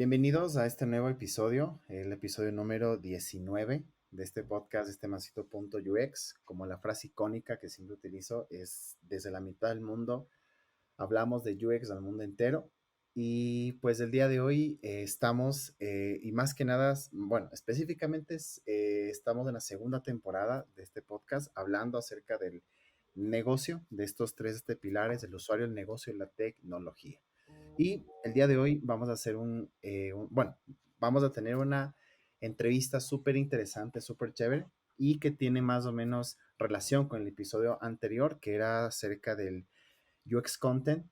Bienvenidos a este nuevo episodio, el episodio número 19 de este podcast, este masito.ux. Como la frase icónica que siempre utilizo es: desde la mitad del mundo hablamos de UX al mundo entero. Y pues el día de hoy estamos, y más que nada, bueno, específicamente estamos en la segunda temporada de este podcast hablando acerca del negocio, de estos tres pilares: el usuario, el negocio y la tecnología. Y el día de hoy vamos a hacer bueno, vamos a tener una entrevista súper interesante, súper chévere, y que tiene más o menos relación con el episodio anterior, que era acerca del UX Content,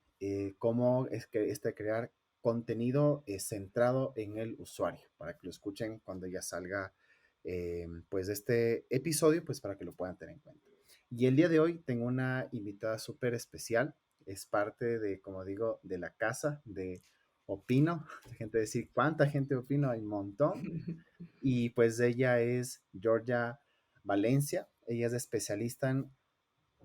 cómo es que crear contenido centrado en el usuario, para que lo escuchen cuando ya salga pues este episodio, pues para que lo puedan tener en cuenta. Y el día de hoy tengo una invitada súper especial, es parte de, como digo, de la casa de Opino. La gente decir, ¿cuánta gente opina? Hay un montón. Y pues ella es Georgia Valencia, ella es especialista en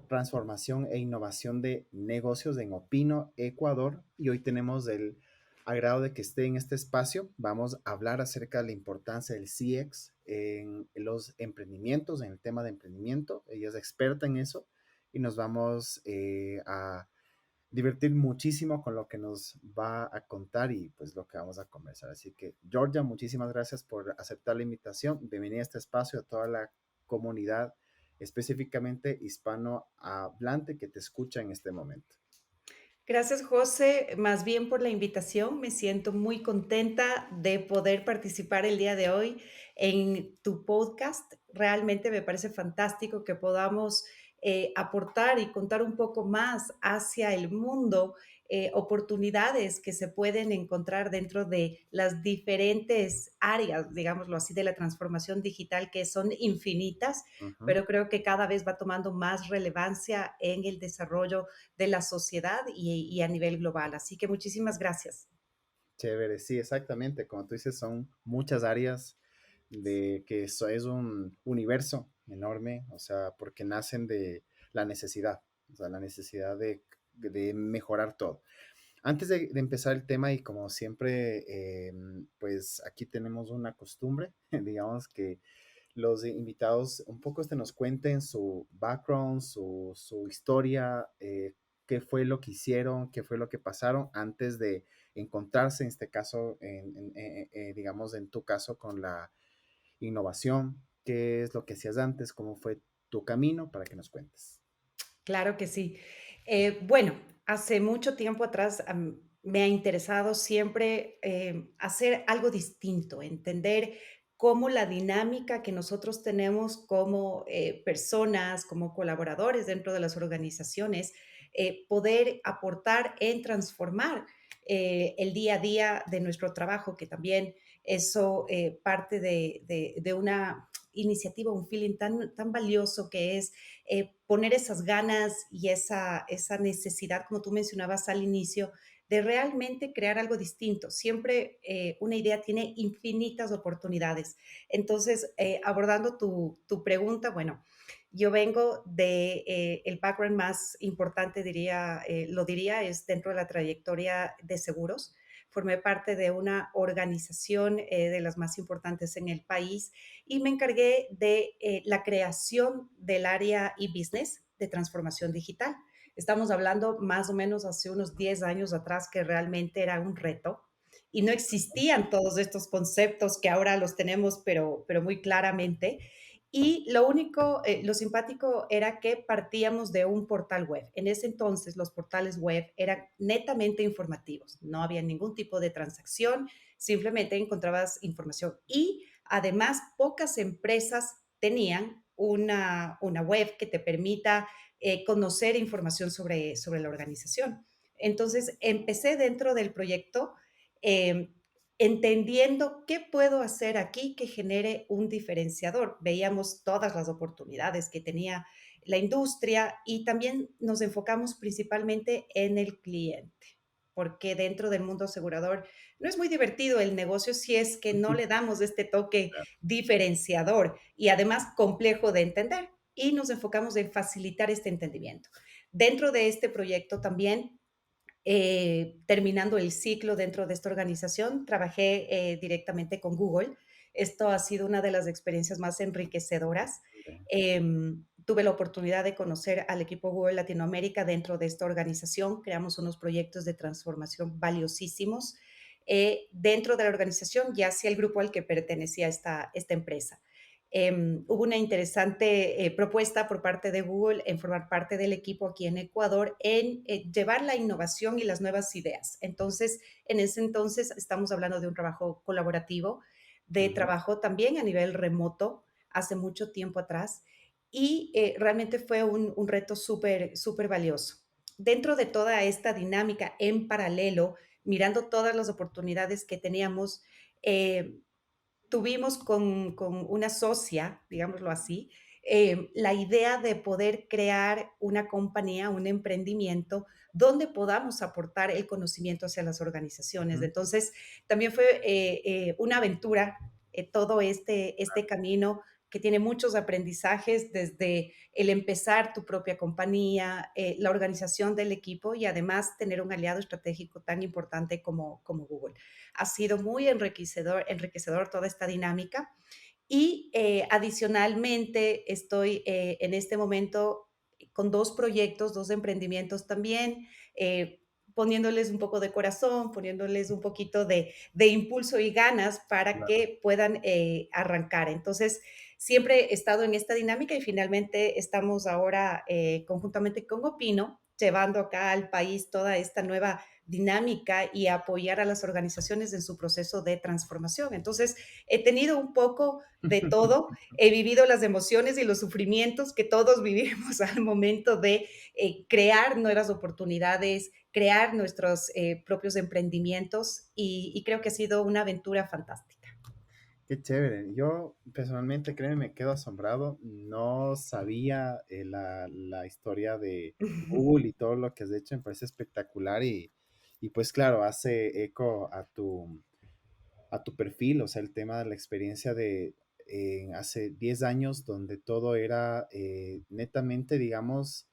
transformación e innovación de negocios en Opino, Ecuador, y hoy tenemos el agrado de que esté en este espacio. Vamos a hablar acerca de la importancia del CX en los emprendimientos, en el tema de emprendimiento. Ella es experta en eso y nos vamos a divertir muchísimo con lo que nos va a contar y pues lo que vamos a conversar. Así que, Georgia, muchísimas gracias por aceptar la invitación. Bienvenida a este espacio, a toda la comunidad, específicamente hispanohablante, que te escucha en este momento. Gracias, José, más bien por la invitación. Me siento muy contenta de poder participar el día de hoy en tu podcast. Realmente me parece fantástico que podamos aportar y contar un poco más hacia el mundo, oportunidades que se pueden encontrar dentro de las diferentes áreas, digámoslo así, de la transformación digital, que son infinitas, Ujú. pero creo que cada vez va tomando más relevancia en el desarrollo de la sociedad y a nivel global. Así que muchísimas gracias. Chévere, sí, exactamente. Como tú dices, son muchas áreas de que eso es un universo enorme, o sea, porque nacen de la necesidad, o sea, la necesidad de mejorar todo. Antes de empezar el tema, y como siempre, pues aquí tenemos una costumbre, digamos que los invitados un poco nos cuenten su background, su historia, qué fue lo que hicieron, qué fue lo que pasaron antes de encontrarse, en este caso, digamos, en tu caso, con la innovación, qué es lo que hacías antes, cómo fue tu camino, para que nos cuentes. Claro que sí. Bueno, hace mucho tiempo atrás me ha interesado siempre hacer algo distinto, entender cómo la dinámica que nosotros tenemos como personas, como colaboradores dentro de las organizaciones, poder aportar en transformar el día a día de nuestro trabajo, que también eso parte de una iniciativa, un feeling tan valioso que es poner esas ganas y esa necesidad, como tú mencionabas al inicio, de realmente crear algo distinto. Siempre una idea tiene infinitas oportunidades. Entonces, abordando tu pregunta, bueno, yo vengo de el background más importante, lo diría, es dentro de la trayectoria de seguros. Formé parte de una organización de las más importantes en el país y me encargué de la creación del área e-business de transformación digital. Estamos hablando más o menos hace unos 10 años atrás, que realmente era un reto y no existían todos estos conceptos que ahora los tenemos, pero muy claramente. Y lo único, lo simpático era que partíamos de un portal web. En ese entonces los portales web eran netamente informativos, no había ningún tipo de transacción, simplemente encontrabas información y además pocas empresas tenían una web que te permita conocer información sobre la organización. Entonces empecé dentro del proyecto eh, entendiendo qué puedo hacer aquí que genere un diferenciador. Veíamos todas las oportunidades que tenía la industria y también nos enfocamos principalmente en el cliente, porque dentro del mundo asegurador no es muy divertido el negocio si es que no le damos este toque diferenciador y además complejo de entender. Y nos enfocamos en facilitar este entendimiento. Dentro de este proyecto también terminando el ciclo dentro de esta organización, trabajé directamente con Google. Esto ha sido una de las experiencias más enriquecedoras. Tuve la oportunidad de conocer al equipo Google Latinoamérica dentro de esta organización. Creamos unos proyectos de transformación valiosísimos dentro de la organización y hacia el grupo al que pertenecía esta empresa. Hubo una interesante propuesta por parte de Google en formar parte del equipo aquí en Ecuador en llevar la innovación y las nuevas ideas. Entonces, en ese entonces estamos hablando de un trabajo colaborativo, de Ujú, trabajo también a nivel remoto, hace mucho tiempo atrás, y realmente fue un reto súper, súper valioso. Dentro de toda esta dinámica en paralelo, mirando todas las oportunidades que teníamos, eh, tuvimos con una socia, digámoslo así, la idea de poder crear una compañía, un emprendimiento donde podamos aportar el conocimiento hacia las organizaciones. ujú. Entonces, también fue una aventura todo este camino que tiene muchos aprendizajes desde el empezar tu propia compañía, la organización del equipo y además tener un aliado estratégico tan importante como Google. Ha sido muy enriquecedor toda esta dinámica y adicionalmente estoy en este momento con dos proyectos, dos emprendimientos también, poniéndoles un poco de corazón, poniéndoles un poquito de impulso y ganas para Claro. que puedan arrancar. Entonces, siempre he estado en esta dinámica y finalmente estamos ahora conjuntamente con Opino, llevando acá al país toda esta nueva dinámica y apoyar a las organizaciones en su proceso de transformación. Entonces, he tenido un poco de todo, he vivido las emociones y los sufrimientos que todos vivimos al momento de crear nuevas oportunidades, crear nuestros propios emprendimientos y creo que ha sido una aventura fantástica. Qué chévere. Yo personalmente, créeme, me quedo asombrado. No sabía la historia de Google y todo lo que has hecho. Me parece espectacular y pues claro, hace eco a tu perfil, o sea, el tema de la experiencia de hace 10 años donde todo era netamente, digamos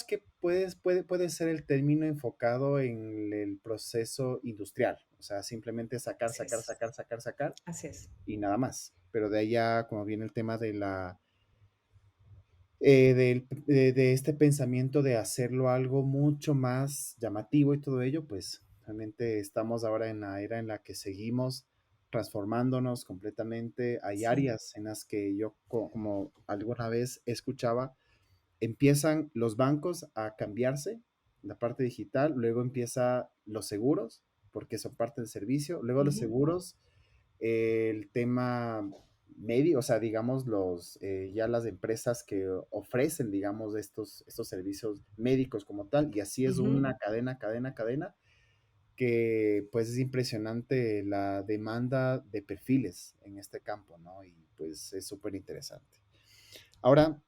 que puede ser el término enfocado en el proceso industrial, o sea, simplemente sacar, Así sacar, es, sacar, sacar, sacar así es. y nada más. Pero de allá, como viene el tema de este pensamiento de hacerlo algo mucho más llamativo y todo ello, pues realmente estamos ahora en la era en la que seguimos transformándonos completamente. Hay Sí. áreas en las que yo, como alguna vez escuchaba, empiezan los bancos a cambiarse, la parte digital, luego empieza los seguros, porque son parte del servicio, luego los Ujú, seguros, el tema medio, o sea, digamos, ya las empresas que ofrecen, digamos, estos servicios médicos como tal, y así es ujú. una cadena, cadena, cadena, que pues es impresionante la demanda de perfiles en este campo, ¿no? Y pues es súper interesante. Ahora,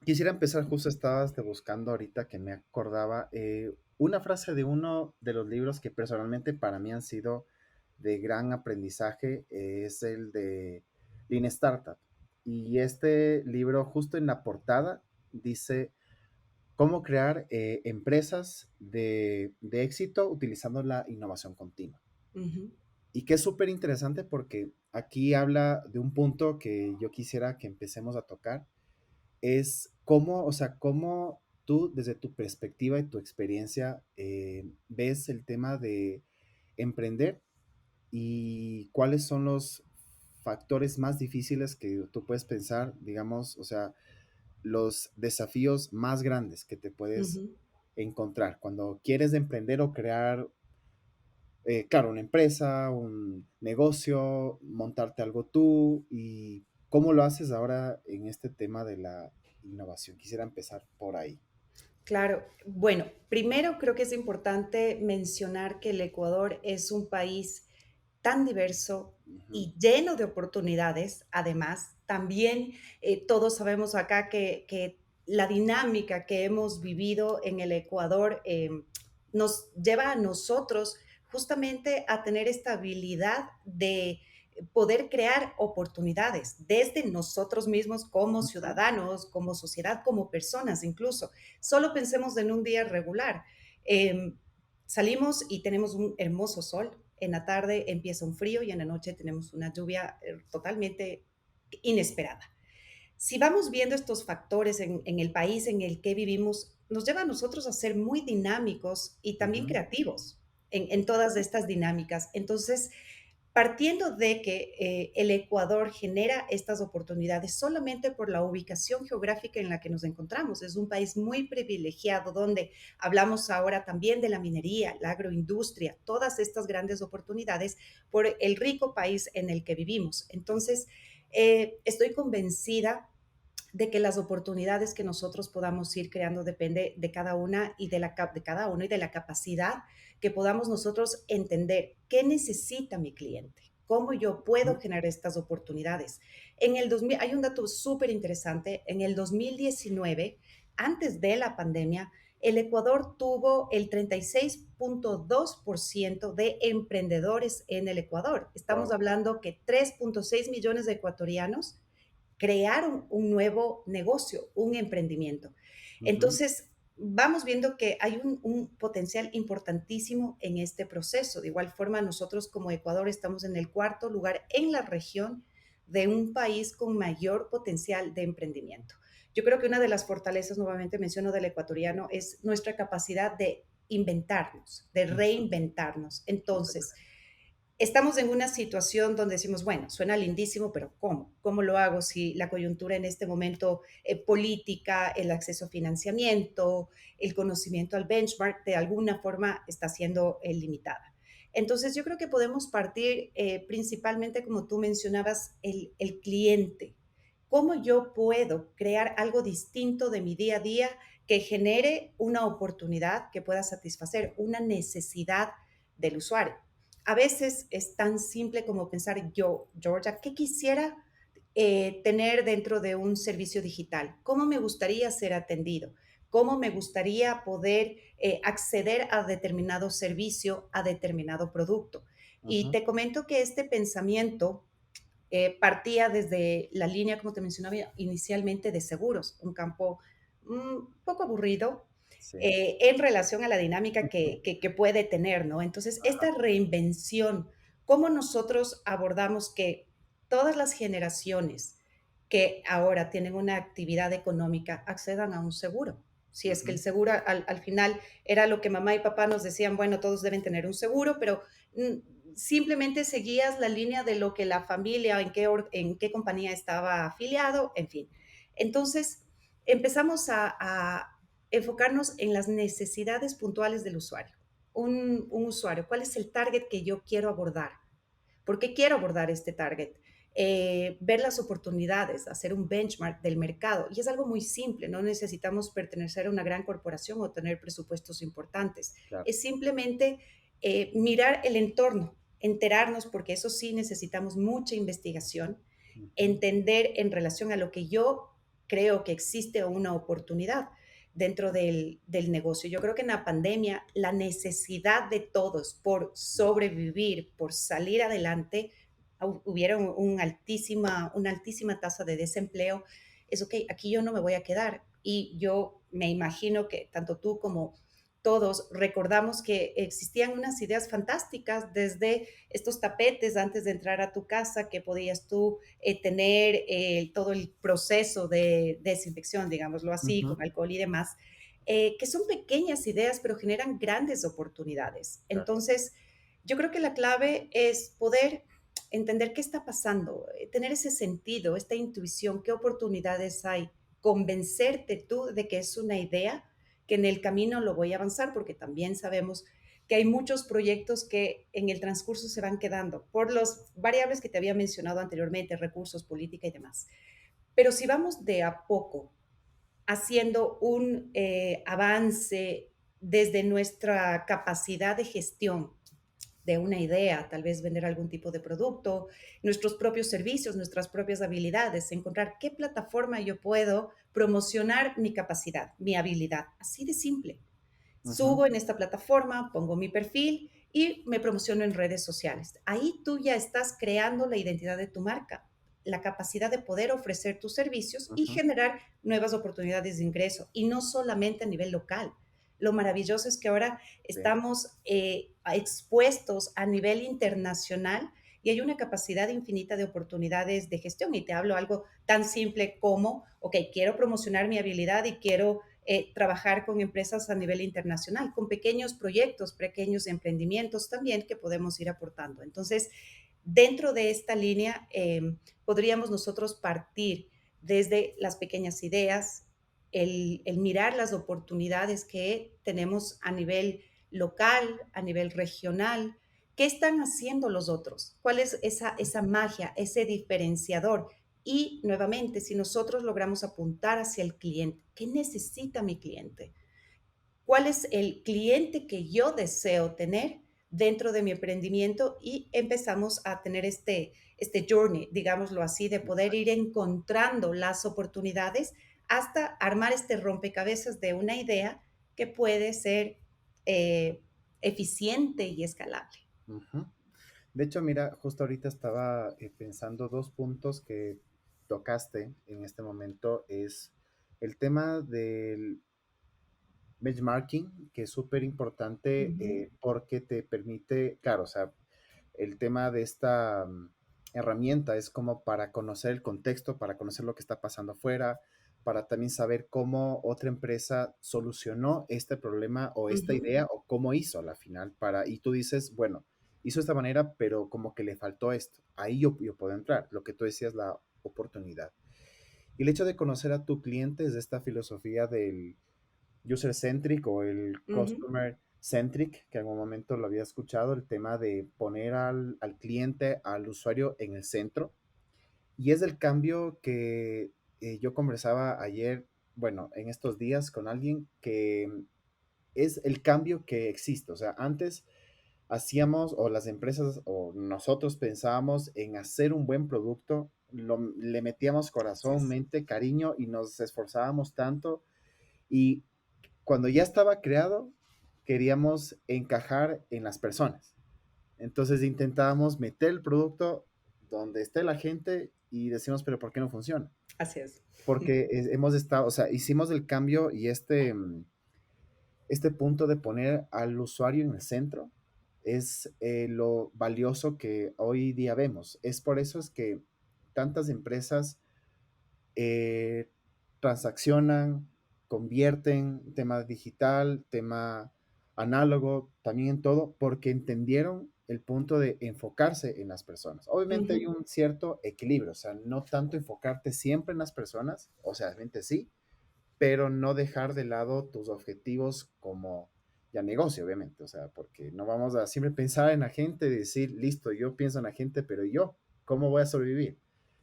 quisiera empezar, justo estabas buscando ahorita que me acordaba, una frase de uno de los libros que personalmente para mí han sido de gran aprendizaje, es el de Lean Startup. Y este libro, justo en la portada, dice cómo crear empresas de éxito utilizando la innovación continua. Ujú, Y que es súper interesante porque aquí habla de un punto que yo quisiera que empecemos a tocar, es cómo, o sea, cómo tú, desde tu perspectiva y tu experiencia, ves el tema de emprender y cuáles son los factores más difíciles que tú puedes pensar, digamos, o sea, los desafíos más grandes que te puedes ujú. encontrar cuando quieres emprender o crear, claro, una empresa, un negocio, montarte algo tú y cómo lo haces ahora en este tema de la innovación. Quisiera empezar por ahí. Claro, bueno, primero creo que es importante mencionar que el Ecuador es un país tan diverso Ujú, y lleno de oportunidades. Además, también todos sabemos acá que la dinámica que hemos vivido en el Ecuador nos lleva a nosotros justamente a tener esta habilidad de poder crear oportunidades desde nosotros mismos como ujú, ciudadanos, como sociedad, como personas incluso. Solo pensemos en un día regular. Em, Salimos y tenemos un hermoso sol. En la tarde empieza un frío y en la noche tenemos una lluvia totalmente inesperada. Si vamos viendo estos factores en el país en el que vivimos, nos lleva a nosotros a ser muy dinámicos y también Ujú, creativos en todas estas dinámicas. Entonces, partiendo de que el Ecuador genera estas oportunidades solamente por la ubicación geográfica en la que nos encontramos. Es un país muy privilegiado donde hablamos ahora también de la minería, la agroindustria, todas estas grandes oportunidades por el rico país en el que vivimos. Entonces, estoy convencida de que las oportunidades que nosotros podamos ir creando depende de cada una y de cada uno y de la capacidad que podamos nosotros entender qué necesita mi cliente, cómo yo puedo ujú. generar estas oportunidades. En el 2000, hay un dato súper interesante, en el 2019, antes de la pandemia, el Ecuador tuvo el 36.2% de emprendedores en el Ecuador. Estamos Wow. hablando que 3.6 millones de ecuatorianos crear un nuevo negocio, un emprendimiento. Ujú, Entonces, vamos viendo que hay un potencial importantísimo en este proceso. De igual forma, nosotros como Ecuador estamos en el cuarto lugar en la región de un país con mayor potencial de emprendimiento. Yo creo que una de las fortalezas, nuevamente menciono, del ecuatoriano es nuestra capacidad de inventarnos, de ujú. reinventarnos. Correcto. Entonces, estamos en una situación donde decimos, bueno, suena lindísimo, pero ¿cómo? ¿Cómo lo hago si la coyuntura en este momento política, el acceso a financiamiento, el conocimiento al benchmark, de alguna forma está siendo limitada? Entonces, yo creo que podemos partir principalmente, como tú mencionabas, el cliente. ¿Cómo yo puedo crear algo distinto de mi día a día que genere una oportunidad que pueda satisfacer una necesidad del usuario? A veces es tan simple como pensar yo, Georgia, ¿qué quisiera tener dentro de un servicio digital? ¿Cómo me gustaría ser atendido? ¿Cómo me gustaría poder acceder a determinado servicio, a determinado producto? Y Ujú, te comento que este pensamiento partía desde la línea, como te mencionaba inicialmente, de seguros, un campo un poco aburrido sí. en relación a la dinámica Ujú, que puede tener, ¿no? Entonces, ajá, esta reinvención, cómo nosotros abordamos que todas las generaciones que ahora tienen una actividad económica accedan a un seguro. Si es que el ujú, seguro al final era lo que mamá y papá nos decían, bueno, todos deben tener un seguro, pero simplemente seguías la línea de lo que la familia, en qué compañía estaba afiliado, en fin. Entonces, empezamos a enfocarnos en las necesidades puntuales del usuario. Un usuario, ¿cuál es el target que yo quiero abordar? ¿Por qué quiero abordar este target? Ver las oportunidades, hacer un benchmark del mercado. Y es algo muy simple, no necesitamos pertenecer a una gran corporación o tener presupuestos importantes. claro. Es simplemente mirar el entorno, enterarnos, porque eso sí necesitamos mucha investigación, Ujú, entender en relación a lo que yo creo que existe una oportunidad dentro del negocio. Yo creo que en la pandemia la necesidad de todos por sobrevivir, por salir adelante, hubieron una altísima tasa de desempleo. Es ok, aquí yo no me voy a quedar. Y yo me imagino que tanto tú como todos recordamos que existían unas ideas fantásticas desde estos tapetes antes de entrar a tu casa que podías tú tener todo el proceso de desinfección, digámoslo así, ujú, con alcohol y demás, que son pequeñas ideas, pero generan grandes oportunidades. claro. Entonces, yo creo que la clave es poder entender qué está pasando, tener ese sentido, esta intuición, qué oportunidades hay, convencerte tú de que es una idea que en el camino lo voy a avanzar, porque también sabemos que hay muchos proyectos que en el transcurso se van quedando por las variables que te había mencionado anteriormente, recursos, política y demás. Pero si vamos de a poco haciendo un avance desde nuestra capacidad de gestión de una idea, tal vez vender algún tipo de producto, nuestros propios servicios, nuestras propias habilidades, encontrar qué plataforma yo puedo promocionar mi capacidad, mi habilidad, así de simple. Ujú, Subo en esta plataforma, pongo mi perfil y me promociono en redes sociales. Ahí tú ya estás creando la identidad de tu marca, la capacidad de poder ofrecer tus servicios y ujú, generar nuevas oportunidades de ingreso, y no solamente a nivel local. lo maravilloso es que ahora Sí, estamos expuestos a nivel internacional y hay una capacidad infinita de oportunidades de gestión. Y te hablo algo tan simple como, ok, quiero promocionar mi habilidad y quiero trabajar con empresas a nivel internacional, con pequeños proyectos, pequeños emprendimientos también que podemos ir aportando. Entonces, dentro de esta línea, podríamos nosotros partir desde las pequeñas ideas, el mirar las oportunidades que tenemos a nivel local, a nivel regional. ¿Qué están haciendo los otros? ¿Cuál es esa magia, ese diferenciador? Y nuevamente, si nosotros logramos apuntar hacia el cliente, ¿qué necesita mi cliente? ¿Cuál es el cliente que yo deseo tener dentro de mi emprendimiento? Y empezamos a tener este journey, digámoslo así, de poder ir encontrando las oportunidades hasta armar este rompecabezas de una idea que puede ser eh, eficiente y escalable. ujú. De hecho, mira, justo ahorita estaba pensando dos puntos que tocaste en este momento. Es el tema del benchmarking, que es súper importante Ujú, porque te permite, claro, o sea, el tema de esta herramienta es como para conocer el contexto, para conocer lo que está pasando afuera, para también saber cómo otra empresa solucionó este problema o esta ujú, idea o cómo hizo a la final para, y tú dices, bueno, hizo de esta manera, pero como que le faltó esto. Ahí yo puedo entrar, lo que tú decías, la oportunidad. Y el hecho de conocer a tu cliente es esta filosofía del user centric o el ujú, customer centric, que en algún momento lo había escuchado, el tema de poner al cliente, al usuario en el centro. Y es el cambio que yo conversaba ayer, bueno, en estos días con alguien que es el cambio que existe. O sea, antes hacíamos, o las empresas, o nosotros pensábamos en hacer un buen producto, le metíamos así corazón, es. mente, cariño y nos esforzábamos tanto y cuando ya estaba creado, queríamos encajar en las personas. Entonces intentábamos meter el producto donde esté la gente y decimos, pero ¿por qué no funciona? Así es. Porque hemos estado, o sea, hicimos el cambio y este punto de poner al usuario en el centro es lo valioso que hoy día vemos. Es por eso es que tantas empresas eh, transaccionan, convierten, tema digital, tema análogo, también en todo, porque entendieron el punto de enfocarse en las personas. Obviamente hay Ujú, un cierto equilibrio, o sea, no tanto enfocarte siempre en las personas, o sea, obviamente sí, pero no dejar de lado tus objetivos como ya negocio, obviamente, o sea, porque no vamos a siempre pensar en la gente y decir, listo, yo pienso en la gente, pero yo, ¿cómo voy a sobrevivir?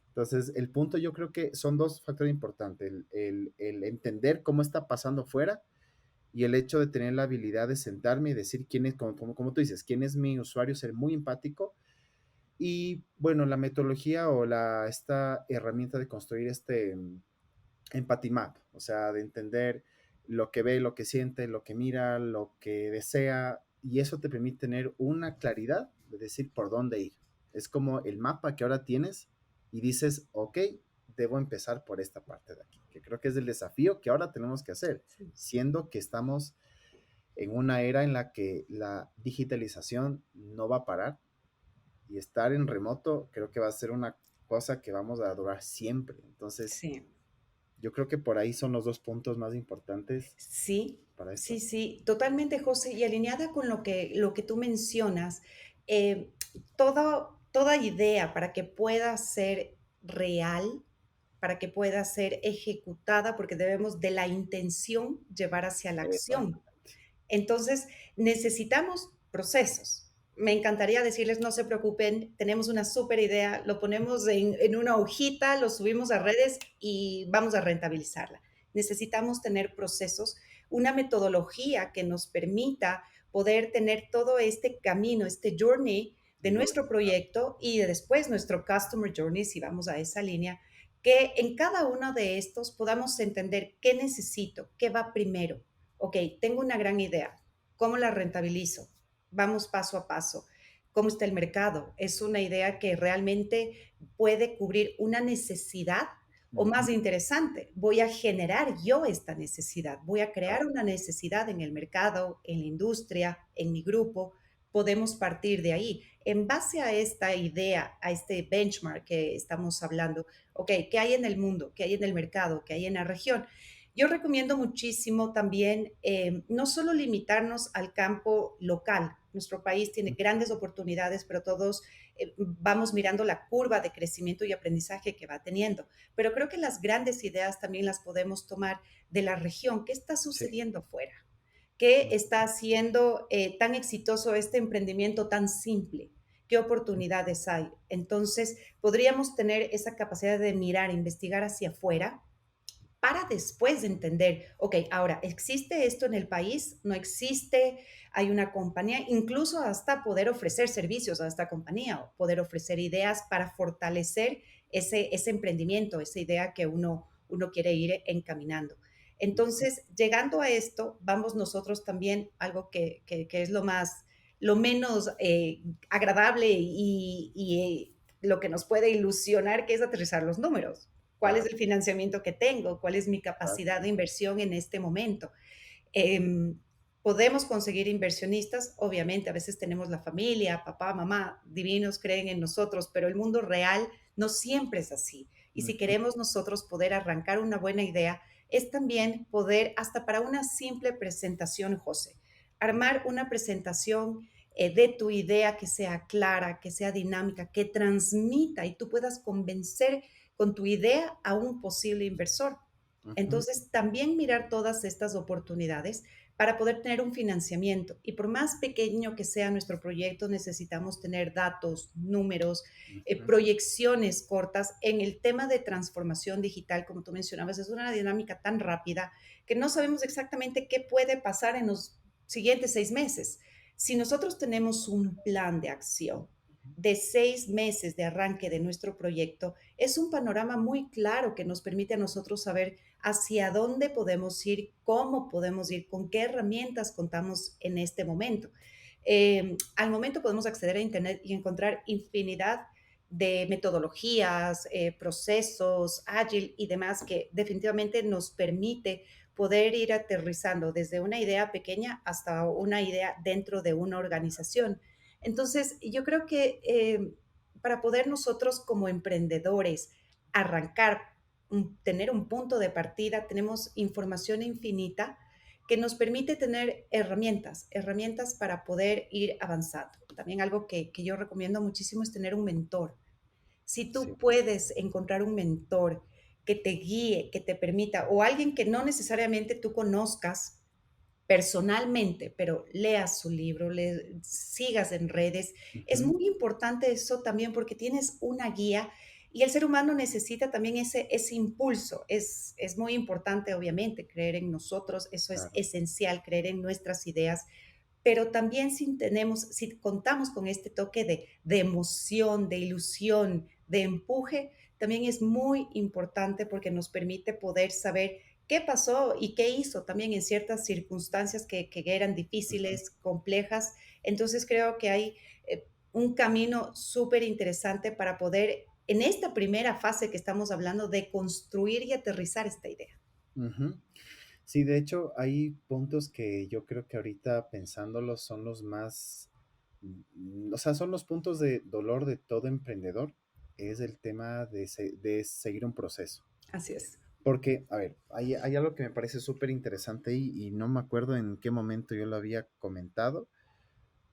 Entonces, el punto yo creo que son dos factores importantes, el entender cómo está pasando fuera y el hecho de tener la habilidad de sentarme y decir quién es, como tú dices, quién es mi usuario, ser muy empático. Y bueno, la metodología o esta herramienta de construir este empathy map, o sea, de entender lo que ve, lo que siente, lo que mira, lo que desea, y eso te permite tener una claridad de decir por dónde ir. Es como el mapa que ahora tienes y dices, ok, debo empezar por esta parte de aquí, que creo que es el desafío que ahora tenemos que hacer, sí. siendo que estamos en una era en la que la digitalización no va a parar y estar en remoto creo que va a ser una cosa que vamos a adorar siempre. Entonces, Sí. yo creo que por ahí son los dos puntos más importantes Sí, para esto. sí, sí, totalmente, José, y alineada con lo que tú mencionas, eh, toda idea para que pueda ser real, para que pueda ser ejecutada, porque debemos de la intención llevar hacia la acción. Exactamente. Entonces, necesitamos procesos. Me encantaría decirles, no se preocupen, tenemos una súper idea, lo ponemos en una hojita, lo subimos a redes y vamos a rentabilizarla. Necesitamos tener procesos, una metodología que nos permita poder tener todo este camino, este journey de Lo nuestro ves. proyecto y de después nuestro customer journey, si vamos a esa línea, que en cada uno de estos podamos entender qué necesito, qué va primero. Ok, tengo una gran idea. ¿Cómo la rentabilizo? Vamos paso a paso. ¿Cómo está el mercado? ¿Es una idea que realmente puede cubrir una necesidad O más Ujú. interesante, voy a generar yo esta necesidad, voy a Claro, crear una necesidad en el mercado, en la industria, en mi grupo. Podemos partir de ahí. En base a esta idea, a este benchmark que estamos hablando, ok, ¿qué hay en el mundo? ¿Qué hay en el mercado? ¿Qué hay en la región? Yo recomiendo muchísimo también no solo limitarnos al campo local. Nuestro país tiene grandes oportunidades, pero todos vamos mirando la curva de crecimiento y aprendizaje que va teniendo. Pero creo que las grandes ideas también las podemos tomar de la región. ¿Qué está sí. sucediendo afuera? ¿Qué Mm, está haciendo tan exitoso este emprendimiento tan simple? ¿Qué oportunidades hay? Entonces, podríamos tener esa capacidad de mirar, investigar hacia afuera para después de entender, ok, ahora, ¿existe esto en el país? ¿No existe? Hay una compañía, incluso hasta poder ofrecer servicios a esta compañía o poder ofrecer ideas para fortalecer ese emprendimiento, esa idea que uno quiere ir encaminando. ujú. Entonces, llegando a esto, vamos nosotros también, algo que es lo menos agradable lo que nos puede ilusionar, que es aterrizar los números. ¿Cuál es Claro, el financiamiento que tengo? ¿Cuál es mi claro. capacidad de inversión en este momento? Em, Podemos conseguir inversionistas, obviamente, a veces tenemos la familia, papá, mamá, divinos, creen en nosotros, pero el mundo real no siempre es así. Y si Ujú. queremos nosotros poder arrancar una buena idea, es también poder, hasta para una simple presentación, José, armar una presentación de tu idea que sea clara, que sea dinámica, que transmita y tú puedas convencer con tu idea a un posible inversor. Ujú. Entonces, también mirar todas estas oportunidades para poder tener un financiamiento. Y por más pequeño que sea nuestro proyecto, necesitamos tener datos, números, Ujú. proyecciones cortas. En el tema de transformación digital, como tú mencionabas, es una dinámica tan rápida que no sabemos exactamente qué puede pasar en los siguientes 6 meses. Si nosotros tenemos un plan de acción de 6 meses de arranque de nuestro proyecto, es un panorama muy claro que nos permite a nosotros saber hacia dónde podemos ir, cómo podemos ir, con qué herramientas contamos en este momento. Al momento podemos acceder a Internet y encontrar infinidad de metodologías, procesos, ágil y demás que definitivamente nos permite poder ir aterrizando desde una idea pequeña hasta una idea dentro de una organización. Entonces, yo creo que para poder nosotros como emprendedores arrancar, tener un punto de partida, tenemos información infinita que nos permite tener herramientas para poder ir avanzando. También algo que yo recomiendo muchísimo es tener un mentor. Si Sí. tú puedes encontrar un mentor que te guíe, que te permita, o alguien que no necesariamente tú conozcas, personalmente, pero leas su libro, le sigas en redes. Es Ujú. muy importante eso también porque tienes una guía y el ser humano necesita también ese impulso. Es muy importante, obviamente, creer en nosotros, eso es Claro. esencial, creer en nuestras ideas, pero también si contamos con este toque de emoción, de ilusión, de empuje, también es muy importante porque nos permite poder saber qué pasó y qué hizo también en ciertas circunstancias que eran Ujú. difíciles, complejas. Entonces creo que hay un camino súper interesante para poder, en esta primera fase que estamos hablando, de construir y aterrizar esta idea. Ujú. Sí, de hecho, hay puntos que yo creo que ahorita pensándolo son los más, o sea, son los puntos de dolor de todo emprendedor, es el tema de seguir un proceso. Así es. Porque, a ver, hay algo que me parece súper interesante y no me acuerdo en qué momento yo lo había comentado,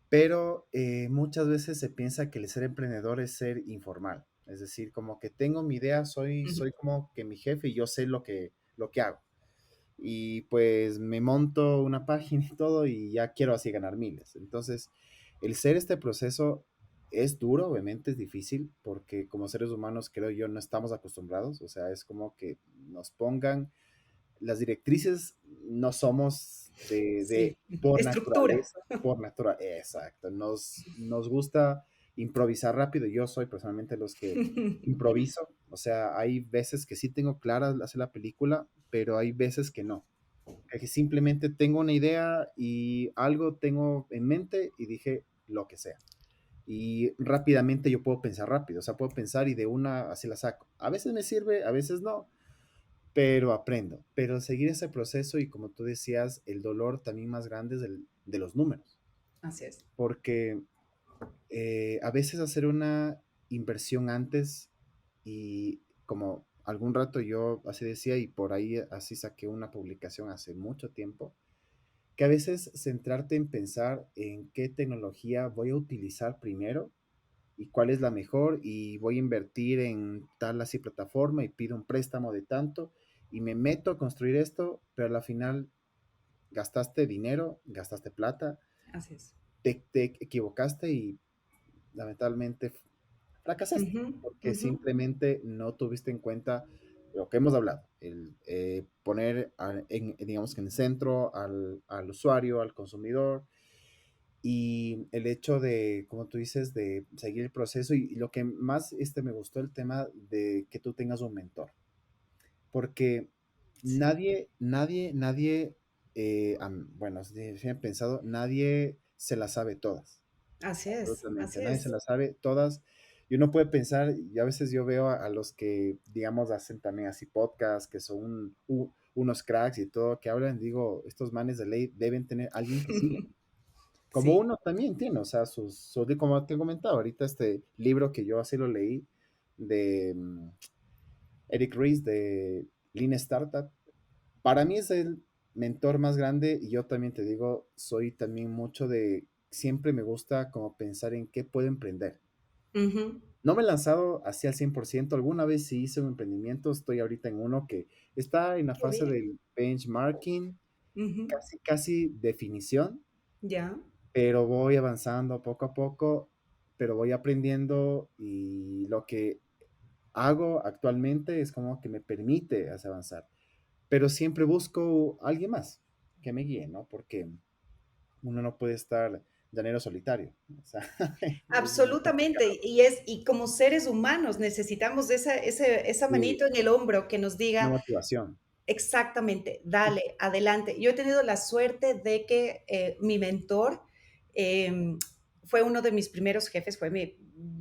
pero muchas veces se piensa que el ser emprendedor es ser informal. Es decir, como que tengo mi idea, soy como que mi jefe y yo sé lo que hago. Y pues me monto una página y todo y ya quiero así ganar miles. Entonces, el ser este proceso es duro, obviamente es difícil, porque como seres humanos creo yo no estamos acostumbrados. O sea, es como que nos pongan las directrices, no somos Sí, por estructura. naturaleza, por naturaleza, exacto, nos gusta improvisar rápido. Yo soy personalmente los que improviso, o sea, hay veces que sí tengo clara hacer la película, pero hay veces que no, que simplemente tengo una idea y algo tengo en mente y dije lo que sea. Y rápidamente yo puedo pensar rápido, o sea, puedo pensar y de una así la saco. A veces me sirve, a veces no, pero aprendo. Pero seguir ese proceso y como tú decías, el dolor también más grande es de los números, Así es. porque a veces hacer una inversión antes y como algún rato yo así decía y por ahí así saqué una publicación hace mucho tiempo, que a veces centrarte en pensar en qué tecnología voy a utilizar primero y cuál es la mejor y voy a invertir en tal así plataforma y pido un préstamo de tanto y me meto a construir esto, pero a la final gastaste dinero, gastaste plata, Así es. te equivocaste y lamentablemente fracasaste Ujú, porque ujú. simplemente no tuviste en cuenta lo que hemos hablado, el poner digamos que en el centro al usuario, al consumidor, y el hecho de, como tú dices, de seguir el proceso y lo que más me gustó el tema de que tú tengas un mentor, porque Sí, nadie, bueno, si han pensado, nadie se las sabe todas, así es, absolutamente, así nadie se es. las sabe todas. Y uno puede pensar, y a veces yo veo a los que, digamos, hacen también así podcasts, que son unos cracks y todo, que hablan, digo, estos manes de ley deben tener alguien que siga. Como Sí. uno también tiene, o sea, como te he comentado, ahorita este libro que yo así lo leí de Eric Ries de Lean Startup, para mí es el mentor más grande y yo también te digo, soy también mucho de, siempre me gusta como pensar en qué puedo emprender. Ujú. No me he lanzado así al 100%, alguna vez sí hice un emprendimiento, estoy ahorita en uno que está en la Qué fase bien. del benchmarking, Ujú. casi definición, Ya. pero voy avanzando poco a poco, pero voy aprendiendo y lo que hago actualmente es como que me permite hacer avanzar, pero siempre busco a alguien más que me guíe, ¿no? Porque uno no puede estar llanero solitario, o sea, es muy Absolutamente. complicado, Y como seres humanos necesitamos esa sí, manito en el hombro que nos una diga motivación. exactamente, dale, adelante. Yo he tenido la suerte de que mi mentor eh, fue uno de mis primeros jefes,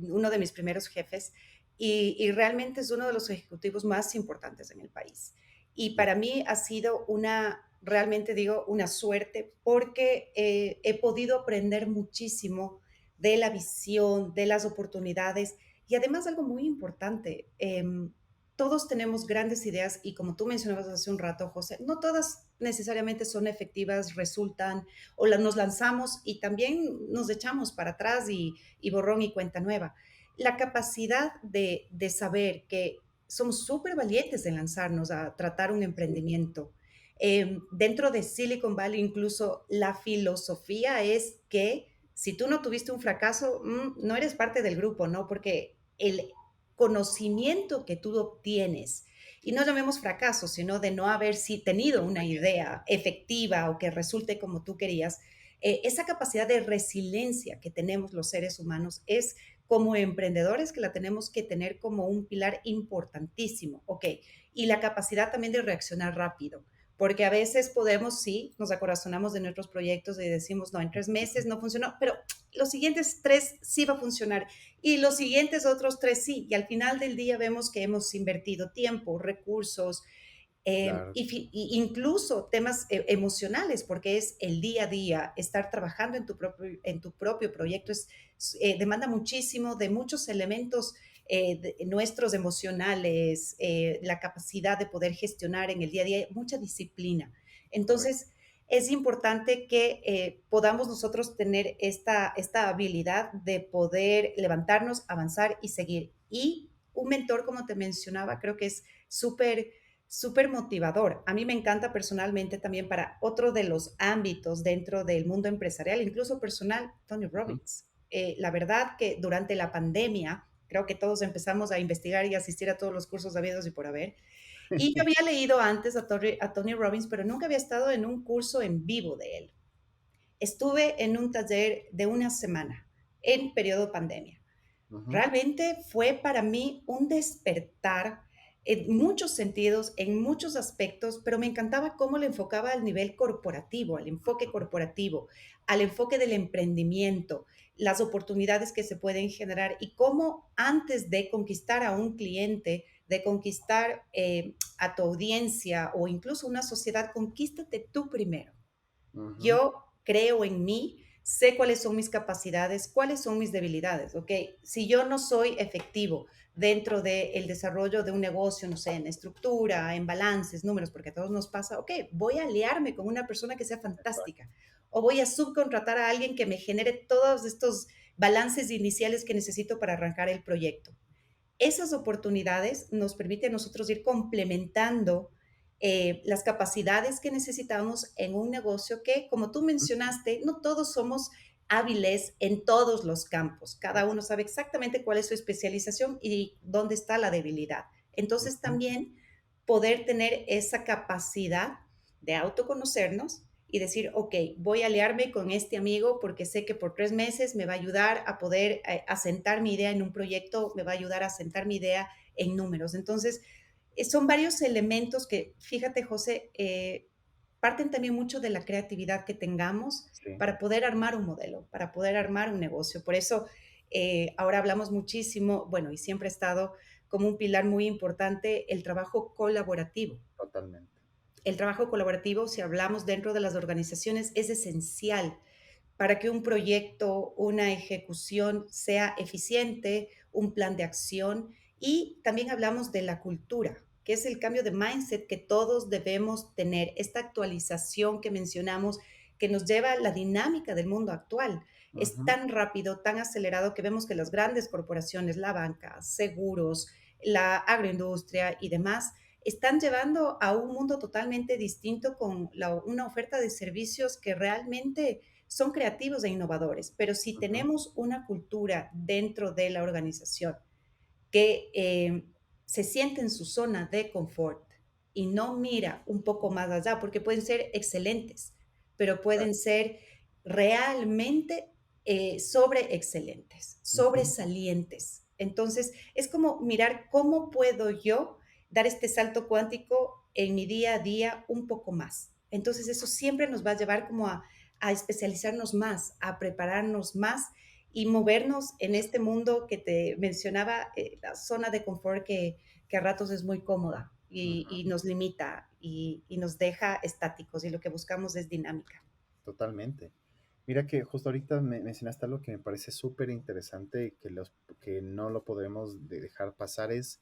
uno de mis primeros jefes y realmente es uno de los ejecutivos más importantes en el país. Y Ya, para mí ha sido realmente digo, una suerte porque he podido aprender muchísimo de la visión, de las oportunidades y además algo muy importante. Todos tenemos grandes ideas y como tú mencionabas hace un rato, José, no todas necesariamente son efectivas, resultan o nos lanzamos y también nos echamos para atrás y borrón y cuenta nueva. La capacidad de saber que somos súper valientes en lanzarnos a tratar un sí, emprendimiento. Dentro de Silicon Valley incluso la filosofía es que si tú no tuviste un fracaso, no eres parte del grupo, ¿no? Porque el conocimiento que tú obtienes, y no llamemos fracaso, sino de no haber tenido una idea efectiva o que resulte como tú querías, esa capacidad de resiliencia que tenemos los seres humanos es como emprendedores que la tenemos que tener como un pilar importantísimo, ¿ok? Y la capacidad también de reaccionar rápido. Porque a veces podemos, sí, nos acorazonamos de nuestros proyectos y decimos, no, en 3 meses no funcionó, pero los siguientes 3 sí va a funcionar y los siguientes otros 3 sí. Y al final del día vemos que hemos invertido tiempo, recursos, claro, y incluso temas emocionales, porque es el día a día, estar trabajando en tu propio proyecto, demanda muchísimo de muchos elementos nuestros emocionales, la capacidad de poder gestionar en el día a día, mucha disciplina. correcto, Entonces, es importante que podamos nosotros tener esta habilidad de poder levantarnos, avanzar y seguir. Y un mentor, como te mencionaba, creo que es súper motivador. A mí me encanta personalmente también para otro de los ámbitos dentro del mundo empresarial, incluso personal, Tony ujú, Robbins. La verdad que durante la pandemia, creo que todos empezamos a investigar y asistir a todos los cursos habidos y por haber. Y yo había leído antes a Tony Robbins, pero nunca había estado en un curso en vivo de él. Estuve en un taller de una semana en periodo pandemia. ujú, Realmente fue para mí un despertar. en muchos sentidos, en muchos aspectos, pero me encantaba cómo le enfocaba al nivel corporativo, al enfoque corporativo, al enfoque del emprendimiento, las oportunidades que se pueden generar y cómo antes de conquistar a un cliente, de conquistar a tu audiencia o incluso una sociedad, conquístate tú primero. Ujú, Yo creo en mí, sé cuáles son mis capacidades, cuáles son mis debilidades, ¿ok? Si yo no soy efectivo dentro del desarrollo de un negocio, no sé, en estructura, en balances, números, porque a todos nos pasa, ok, voy a aliarme con una persona que sea exacto. fantástica o voy a subcontratar a alguien que me genere todos estos balances iniciales que necesito para arrancar el proyecto. Esas oportunidades nos permiten a nosotros ir complementando las capacidades que necesitamos en un negocio que, como tú Ujú, mencionaste, no todos somos hábiles en todos los campos. Cada uno sabe exactamente cuál es su especialización y dónde está la debilidad. Entonces, ujú, también poder tener esa capacidad de autoconocernos y decir, ok, voy a aliarme con este amigo porque sé que por 3 meses me va a ayudar a poder asentar mi idea en un proyecto, me va a ayudar a asentar mi idea en números. Entonces, son varios elementos que, fíjate, José, parten también mucho de la creatividad que tengamos sí, para poder armar un modelo, para poder armar un negocio. Por eso, ahora hablamos muchísimo, bueno, y siempre ha estado como un pilar muy importante el trabajo colaborativo. totalmente. El trabajo colaborativo, si hablamos dentro de las organizaciones, es esencial para que un proyecto, una ejecución sea eficiente, un plan de acción y también hablamos de la cultura, que es el cambio de mindset que todos debemos tener, esta actualización que mencionamos que nos lleva a la dinámica del mundo actual. Es Ujú, tan rápido, tan acelerado que vemos que las grandes corporaciones, la banca, seguros, la agroindustria y demás, están llevando a un mundo totalmente distinto con una oferta de servicios que realmente son creativos e innovadores. Pero si ujú, tenemos una cultura dentro de la organización que se siente en su zona de confort y no mira un poco más allá, porque pueden ser excelentes, pero pueden ser realmente sobre excelentes, ujú, sobresalientes. Entonces, es como mirar cómo puedo yo dar este salto cuántico en mi día a día un poco más. Entonces, eso siempre nos va a llevar como a especializarnos más, a prepararnos más y movernos en este mundo que te mencionaba, la zona de confort que a ratos es muy cómoda y ujú, nos limita y nos deja estáticos y lo que buscamos es dinámica. totalmente. Mira que justo ahorita me mencionaste algo que me parece súper interesante y que no lo podemos dejar pasar es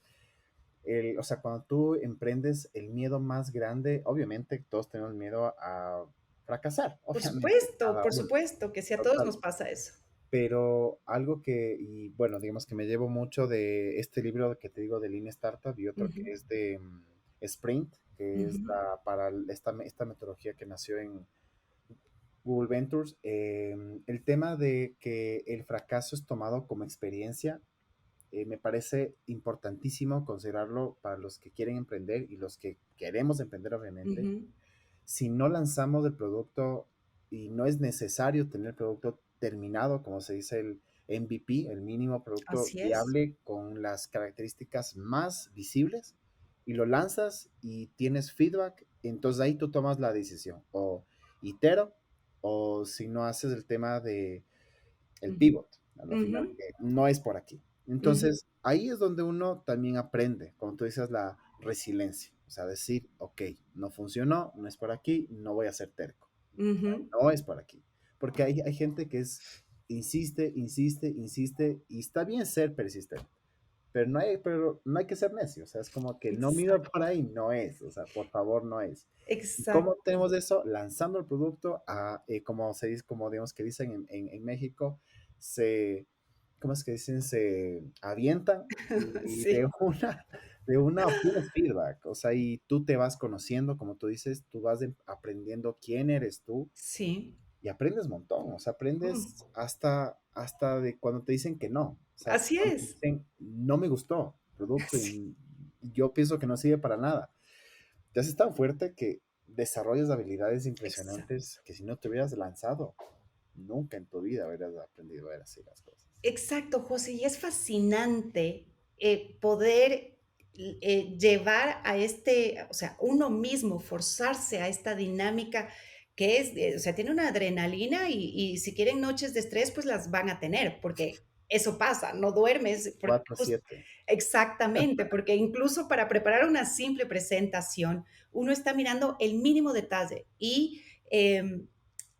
o sea, cuando tú emprendes el miedo más grande, obviamente todos tenemos miedo a fracasar, obviamente, cada Por uno, supuesto que sí, a todos total. nos pasa eso. Pero algo que, y bueno, digamos que me llevo mucho de este libro que te digo de Lean Startup y otro que Ujú, es de Sprint, que es ujú, esta metodología que nació en Google Ventures, el tema de que el fracaso es tomado como experiencia, me parece importantísimo considerarlo para los que quieren emprender y los que queremos emprender, obviamente. ujú. Si no lanzamos el producto y no es necesario tener el producto terminado, como se dice el MVP, el mínimo producto Así es. viable con las características más visibles, y lo lanzas y tienes feedback, entonces ahí tú tomas la decisión, o itero, o si no haces el tema de el Ujú, pivot, a lo ujú, final, que no es por aquí. ujú. Entonces, ahí es donde uno también aprende, como tú dices, la resiliencia. O sea, decir, ok, no funcionó, no es por aquí, no voy a ser terco. Ujú. No es por aquí. Porque hay gente que insiste, insiste, insiste, y está bien ser persistente. Pero no hay que ser necio, o sea, es como que no miro Exacto, por ahí, no es, o sea, por favor, no es. ¿Y cómo exacto. tenemos eso? Lanzando el producto como se dice, como digamos que dicen en México, se, ¿cómo es que dicen? Se avientan y de Sí, una, de una obtienes feedback, o sea, y tú te vas conociendo, como tú dices, tú vas aprendiendo quién eres tú sí. y aprendes un montón, o sea, Mm, aprendes hasta de cuando te dicen que no, o sea, así cuando te es. dicen, no me gustó el producto Sí, y yo pienso que no sirve para nada. Te haces tan fuerte que desarrollas habilidades exacto. impresionantes que si no te hubieras lanzado, nunca en tu vida hubieras aprendido a ver así las cosas. Exacto, José, y es fascinante poder. llevar a o sea, uno mismo forzarse a esta dinámica que es, o sea, tiene una adrenalina y si quieren noches de estrés, pues las van a tener, porque eso pasa, no duermes, porque 4/7. exactamente, porque incluso para preparar una simple presentación, uno está mirando el mínimo detalle y